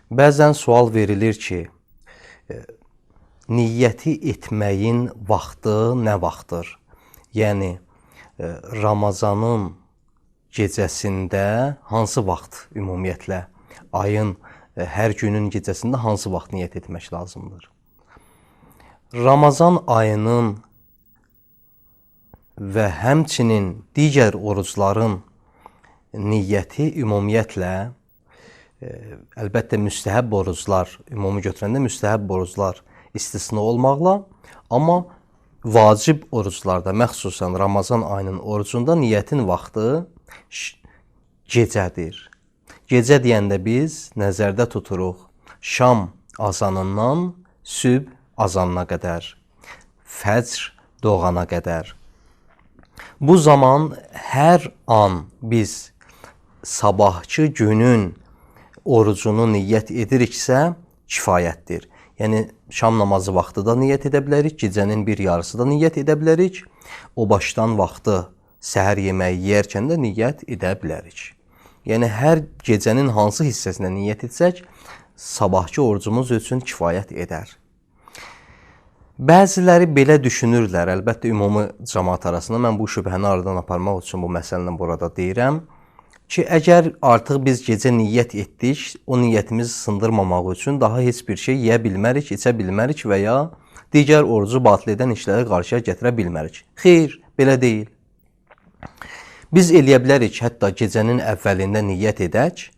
Bəzən sual verilir ki, niyyəti etməyin vaxtı nə vaxtdır? Yəni, Ramazanın gecəsində hansı vaxt ümumiyyətlə, ayın hər günün gecəsində hansı vaxt niyyət etmək lazımdır? Ramazan ayının və həmçinin digər orucların niyyəti ümumiyyətlə, əlbəttə müstəhəb oruclar, ümumi götürəndə müstəhəb oruclar istisna olmaqla, amma vacib oruclarda, məxsusən Ramazan ayının orucunda niyyətin vaxtı gecədir. Gecə deyəndə biz nəzərdə tuturuq şam azanından sübh azanına qədər, fəcr doğana qədər. Bu zaman hər an biz sabahçı günün orucunu niyyət ediriksə kifayətdir. Yəni, şam namazı vaxtı da niyyət edə bilərik, gecənin bir yarısı da niyyət edə bilərik. O başdan vaxtı səhər yeməyi yeyərkən də niyyət edə bilərik. Yəni, hər gecənin hansı hissəsinə niyyət etsək, sabahçı orucumuz üçün kifayət edər. Bəziləri belə düşünürlər, əlbəttə ümumi cəmaat arasında, mən bu şübhəni aradan aparmaq üçün bu məsələni burada deyirəm ki, əgər artıq biz gecə niyyət etdik, o niyyətimizi sındırmamaq üçün daha heç bir şey yeyə bilmərik, içə bilmərik və ya digər orucu batıl edən işləri qarşıya gətirə bilmərik. Xeyr, belə deyil. Biz eləyə bilərik, hətta gecənin əvvəlində niyyət edək,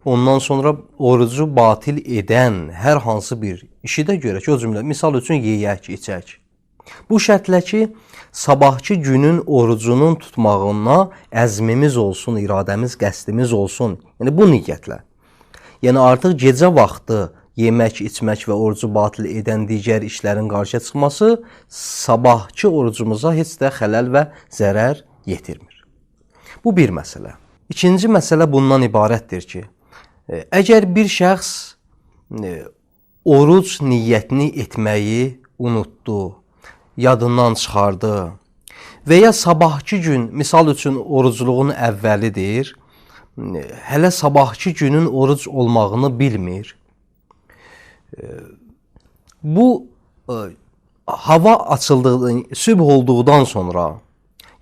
ondan sonra orucu batil edən hər hansı bir işi də görək, o cümlə, misal üçün yeyək, içək. Bu şərtlə ki, sabahçı günün orucunun tutmağına əzmimiz olsun, iradəmiz, qəsdimiz olsun. Yəni, bu niyyətlə. Yəni, artıq gecə vaxtı yemək, içmək və orucu batil edən digər işlərin qarşıya çıxması sabahçı orucumuza heç də xələl və zərər yetirmir. Bu bir məsələ. İkinci məsələ bundan ibarətdir ki, əgər bir şəxs oruc niyyətini etməyi unutdu, yadından çıxardı və ya sabahçı gün, misal üçün orucluğun əvvəlidir, hələ sabahçı günün oruc olmağını bilmir. Bu, hava açıldığı, sübh olduqdan sonra,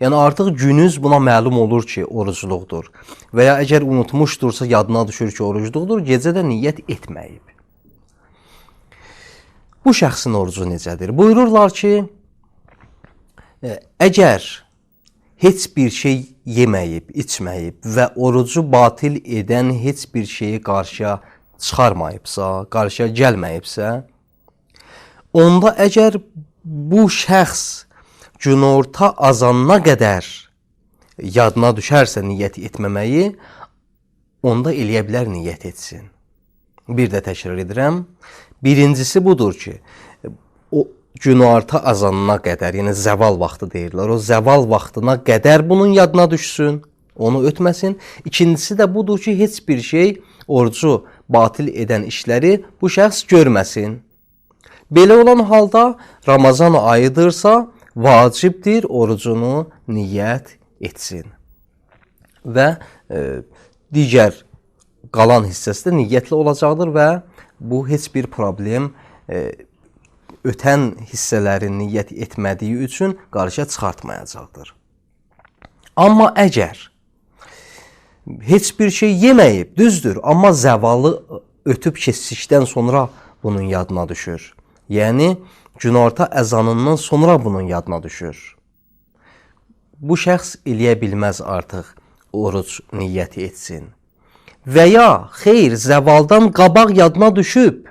yəni artıq günüz buna məlum olur ki, orucluqdur və ya əgər unutmuşdursa, yadına düşür ki, orucluqdur, gecədə niyyət etməyib. Bu şəxsin orucu necədir? Buyururlar ki, əgər heç bir şey yeməyib, içməyib və orucu batil edən heç bir şeyi qarşıya çıxarmayıbsa, qarşıya gəlməyibsə, onda əgər bu şəxs günorta azanına qədər yadına düşərsə niyyət etməməyi, onda eləyə bilər niyyət etsin. Bir də təkrar edirəm. Birincisi budur ki, o günorta azanına qədər, yəni zəval vaxtı deyirlər, o zəval vaxtına qədər bunun yadına düşsün, onu ötməsin. İkincisi də budur ki, heç bir şey orucu batil edən işləri bu şəxs görməsin. Belə olan halda Ramazan ayıdırsa, vacibdir orucunu niyyət etsin. Və digər qalan hissəsi də niyyətli olacaqdır və bu heç bir problem ötən hissələrin niyyət etmədiyi üçün qarşıya çıxartmayacaqdır. Amma əgər heç bir şey yeməyib, düzdür, amma zəvalı ötüb keçdikdən sonra bunun yadına düşür. Yəni, günorta əzanından sonra bunun yadına düşür. Bu şəxs eləyə bilməz artıq oruc niyyəti etsin. Və ya, xeyr, zəvaldan qabaq yadına düşüb.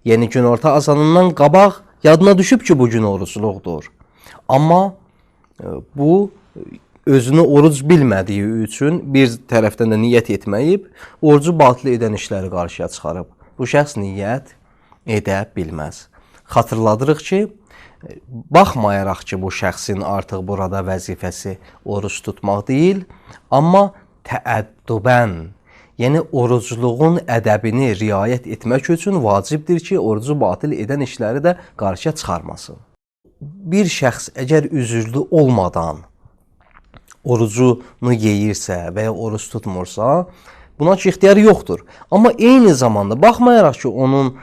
Yəni, günorta azanından qabaq yadına düşüb ki, bu gün orucluqdur. Amma bu, özünü oruc bilmədiyi üçün bir tərəfdən də niyyət etməyib, orucu batil edən işləri qarşıya çıxarıb. Bu şəxs niyyət edə bilməz. Xatırladırıq ki, baxmayaraq ki, bu şəxsin artıq burada vəzifəsi oruc tutmaq deyil, amma təəddübən, yəni orucluğun ədəbini riayət etmək üçün vacibdir ki, orucu batil edən işləri də qarşıya çıxarmasın. Bir şəxs əgər üzürlü olmadan orucunu yeyirsə və ya oruc tutmursa, Buna ki ixtiyarı yoxdur. Amma eyni zamanda baxmayaraq ki onun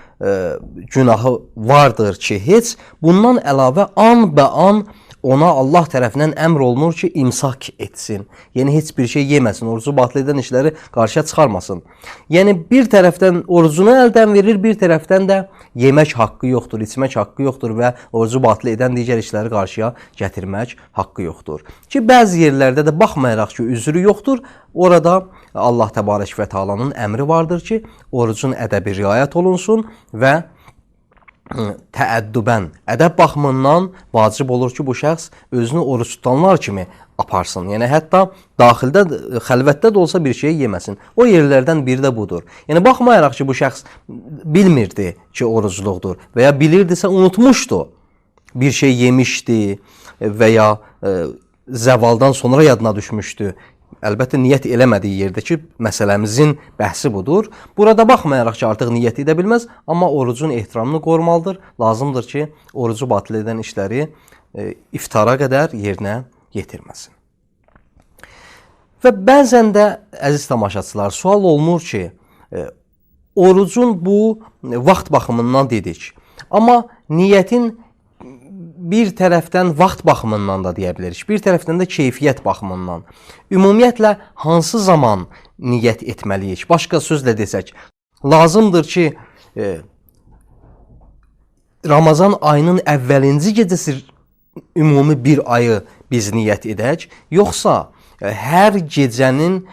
günahı vardır ki, heç bundan əlavə an bə an ona Allah tərəfindən əmr olunur ki, imsak etsin. Yəni heç bir şey yeməsin, orucu batıl edən işləri qarşıya çıxarmasın. Yəni bir tərəfdən orucunu əldən verir, bir tərəfdən də yemək haqqı yoxdur, içmək haqqı yoxdur və orucu batıl edən digər işləri qarşıya gətirmək haqqı yoxdur. Ki bəzi yerlərdə də baxmayaraq ki, üzrü yoxdur, orada Allah Təbarək və Təalanın əmri vardır ki, orucun ədəbi riayət olunsun və təəddübən, ədəb baxımından vacib olur ki, bu şəxs özünü oruç tutanlar kimi aparsın. Yəni hətta daxildə, xəlvətdə də olsa bir şey yeməsin. O yerlərdən biri də budur. Yəni baxmayaraq ki, bu şəxs bilmirdi ki, orucluqdur və ya bilirdisə unutmuşdu. Bir şey yemişdi və ya zəvaldan sonra yadına düşmüşdü. Əlbəttə niyyət eləmədiyi yerdə ki, məsələmizin bəhsi budur. Burada baxmayaraq ki, artıq niyyət edə bilməz, amma orucun ehtiramını qorumalıdır. Lazımdır ki, orucu batıl edən işləri iftara qədər yerinə yetirməsin. Və bəzən də, əziz tamaşaçılar, sual olunur ki, orucun bu vaxt baxımından dedik. Amma niyyətin bir tərəfdən vaxt baxımından da deyə bilərik, bir tərəfdən də keyfiyyət baxımından. Ümumiyyətlə, hansı zaman niyyət etməliyik? Başqa sözlə desək, lazımdır ki, Ramazan ayının əvvəlinci gecəsi ümumi bir ayı biz niyyət edək, yoxsa hər gecənin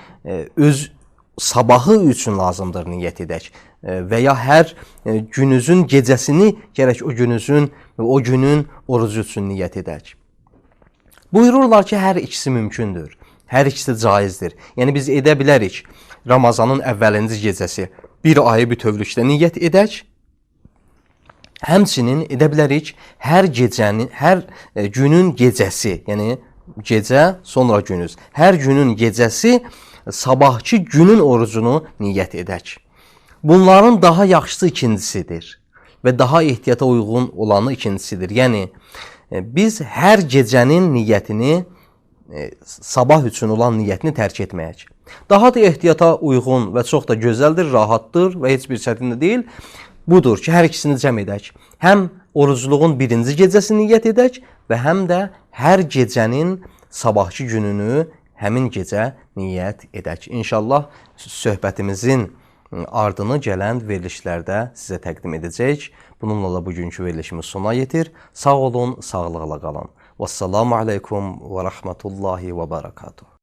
öz sabahı üçün lazımdır niyyət edək və ya hər günüzün gecəsini gərək o günün orucu üçün niyyət edək. Buyururlar ki, hər ikisi mümkündür, hər ikisi caizdir. Yəni biz edə bilərik Ramazanın əvvəlinci gecəsi bir ayı bütövlükdə niyyət edək. Həmçinin edə bilərik hər günün gecəsi, yəni gecə sonra günüz, hər günün gecəsi sabahki günün orucunu niyyət edək. Bunların daha yaxşısı ikincisidir və daha ehtiyata uyğun olanı ikincisidir. Yəni, biz hər gecənin niyyətini, sabah üçün olan niyyətini tərk etməyək. Daha da ehtiyata uyğun və çox da gözəldir, rahatdır və heç bir çətin deyil. Budur ki, hər ikisini cəm edək. Həm orucluğun birinci gecəsini niyyət edək və həm də hər gecənin sabahki gününü həmin gecə niyyət edək. İnşallah söhbətimizin ardını gələn verilişlərdə sizə təqdim edəcək. Bununla da bugünkü verilişimiz sona yetir. Sağ olun, sağlıqla qalın. Vəssalamu aleykum və rəhmətullahi və barakatuhu.